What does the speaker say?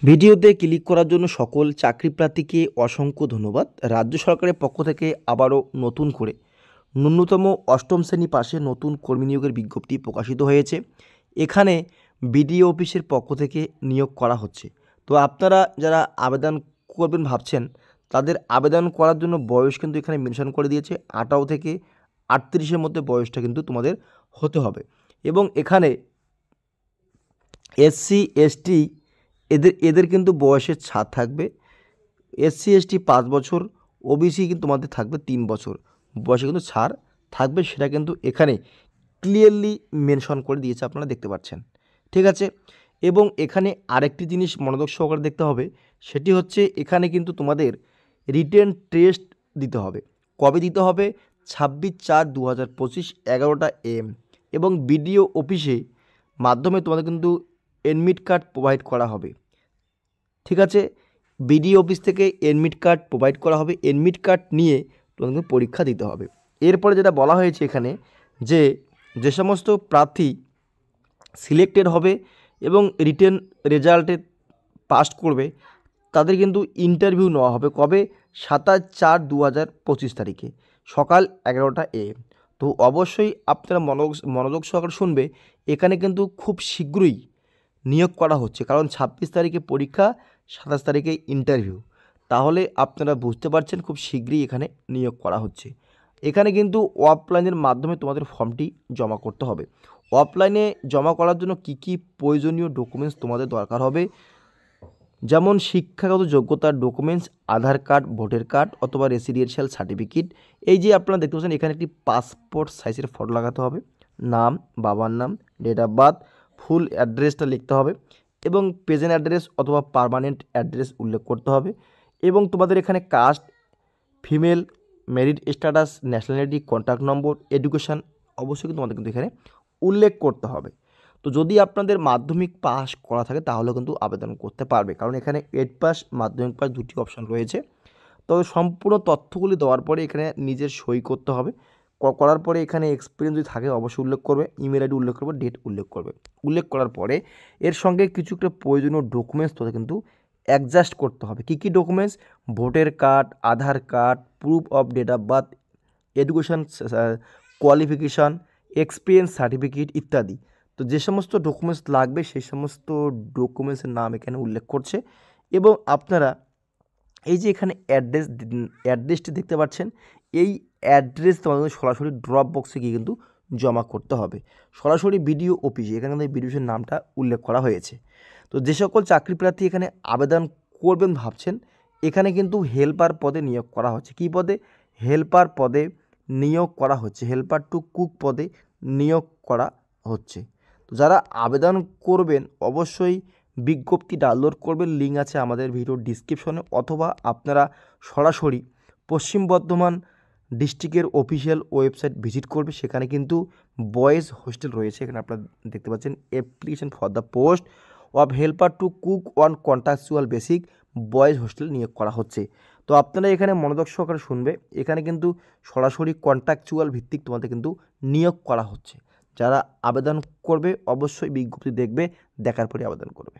ভিডিওতে ক্লিক করার জন্য সকল চাকরি প্রার্থীকে অসংখ্য ধন্যবাদ। রাজ্য সরকারের পক্ষ থেকে আবারও নতুন করে ন্যূনতম অষ্টম শ্রেণী পাশে নতুন কর্মী নিয়োগের বিজ্ঞপ্তি প্রকাশিত হয়েছে। এখানে বিডিও অফিসের পক্ষ থেকে নিয়োগ করা হচ্ছে। তো আপনারা যারা আবেদন করবেন ভাবছেন, তাদের আবেদন করার জন্য বয়স কিন্তু এখানে মেনশন করে দিয়েছে 18 থেকে 38-এর মধ্যে বয়সটা কিন্তু তোমাদের হতে হবে। এবং এখানে এসসি এসটি এদের কিন্তু বয়সের ছাড় থাকবে। এসসি এসটি 5 বছর, ওবিসি কিন্তু তোমাদের থাকবে 3 বছর বয়সে কিন্তু ছাড় থাকবে, সেটা কিন্তু এখানে ক্লিয়ারলি মেনশন করে দিয়েছে, আপনারা দেখতে পাচ্ছেন। ঠিক আছে। এবং এখানে আরেকটি জিনিস মনোযোগ সহকারে দেখতে হবে, সেটি হচ্ছে এখানে কিন্তু তোমাদের রিটেন টেস্ট দিতে হবে। কবে দিতে হবে? 26/4/2025 11টা AM এবং বিডিও অফিসে মাধ্যমে তোমাদের কিন্তু এডমিট কার্ড প্রোভাইড করা হবে। ঠিক আছে, বিডিও অফিস থেকে এডমিট কার্ড প্রোভাইড করা হবে। এডমিট কার্ড নিয়ে তোমাদের পরীক্ষা দিতে হবে। এরপরে যেটা বলা হয়েছে এখানে, যে সমস্ত প্রার্থী সিলেক্টেড হবে এবং রিটেন রেজাল্টে পাস করবে, তাদের কিন্তু ইন্টারভিউ নেওয়া হবে। কবে? 27/4/2025 তারিখে সকাল 11টা AM। তো অবশ্যই আপনারা মনোযোগ সহকারে শুনবে। এখানে কিন্তু খুব শীঘ্রই নিয়োগ করা হচ্ছে, কারণ 26 তারিখে পরীক্ষা, 27 তারিখে ইন্টারভিউ। তাহলে আপনারা বুঝতে পারছেন খুব শীঘ্রই এখানে নিয়োগ করা হচ্ছে। এখানে কিন্তু অফলাইনের মাধ্যমে তোমাদের ফর্মটি জমা করতে হবে। অফলাইনে জমা করার জন্য কি কি প্রয়োজনীয় ডকুমেন্টস তোমাদের দরকার হবে, যেমন শিক্ষাগত যোগ্যতার ডকুমেন্টস, আধার কার্ড, ভোটার কার্ড অথবা রেসিডেন্সিয়াল সার্টিফিকেট। এই যে আপনারা দেখতে পাচ্ছেন এখানে একটি পাসপোর্ট সাইজের ফটো লাগাতে হবে, নাম, বাবার নাম, ডেট অফ বার্থ, ফুল অ্যাড্রেসটা লিখতে হবে এবং প্রেজেন্ট অ্যাড্রেস অথবা পার্মানেন্ট অ্যাড্রেস উল্লেখ করতে হবে। এবং তোমাদের এখানে caste, female, merit status, nationality, contact number, education অবশ্যই কিন্তু তোমাদের কিন্তু এখানে উল্লেখ করতে হবে। তো যদি আপনাদের মাধ্যমিক পাস করা থাকে তাহলে কিন্তু আবেদন করতে পারবে, কারণ এখানে 8 পাস, মাধ্যমিক পাস দুটি অপশান রয়েছে। তবে সম্পূর্ণ তথ্যগুলি দেওয়ার পরে এখানে নিজের সই করতে হবে। করার পরে এখানে এক্সপিরিয়েন্স যদি থাকে অবশ্যই উল্লেখ করবে, ইমেল আইডি উল্লেখ করবে, ডেট উল্লেখ করবে। উল্লেখ করার পরে এর সঙ্গে কিছু একটা প্রয়োজনীয় ডকুমেন্টস তোদের কিন্তু অ্যাডজাস্ট করতে হবে। কী কী documents? Voter card, Aadhaar card, proof of date of birth, education qualification, experience certificate ইত্যাদি। তো যে সমস্ত ডকুমেন্টস লাগবে সেই সমস্ত ডকুমেন্টসের নাম এখানে উল্লেখ করছে। এবং আপনারা এই যে এখানে অ্যাড্রেসটি দেখতে পাচ্ছেন, এই অ্যাড্রেস তোমাদের সরাসরি ড্রপ বক্সে গিয়ে কিন্তু জমা করতে হবে, সরাসরি বিডিও অফিসে। এখানে কিন্তু বিডিও অফিসের নামটা উল্লেখ করা হয়েছে। তো যে সকল চাকরি প্রার্থী এখানে আবেদন করবেন ভাবছেন, এখানে কিন্তু হেল্পার পদে নিয়োগ করা হচ্ছে। কী পদে? হেল্পার পদে নিয়োগ করা হচ্ছে। হেল্পার টু কুক পদে নিয়োগ করা হচ্ছে। তো যারা আবেদন করবেন অবশ্যই বিজ্ঞপ্তি ডাউনলোড করবেন, লিঙ্ক আছে আমাদের ভিডিওর ডিসক্রিপশনে, অথবা আপনারা সরাসরি পশ্চিম বর্ধমান ডিস্ট্রিক্টের অফিসিয়াল ওয়েবসাইট ভিজিট করবে। সেখানে কিন্তু বয়েজ হোস্টেল রয়েছে। এখানে আপনারা দেখতে পাচ্ছেন application for the post of helper to cook on contractual basic boys hostel নিয়োগ করা হচ্ছে। তো আপনারা এখানে মনোযোগ সহকারে শুনবে, এখানে কিন্তু সরাসরি কন্ট্রাকচুয়াল ভিত্তিক তোমাদের কিন্তু নিয়োগ করা হচ্ছে। যারা আবেদন করবে অবশ্যই বিজ্ঞপ্তি দেখবে, দেখার পরে আবেদন করবে।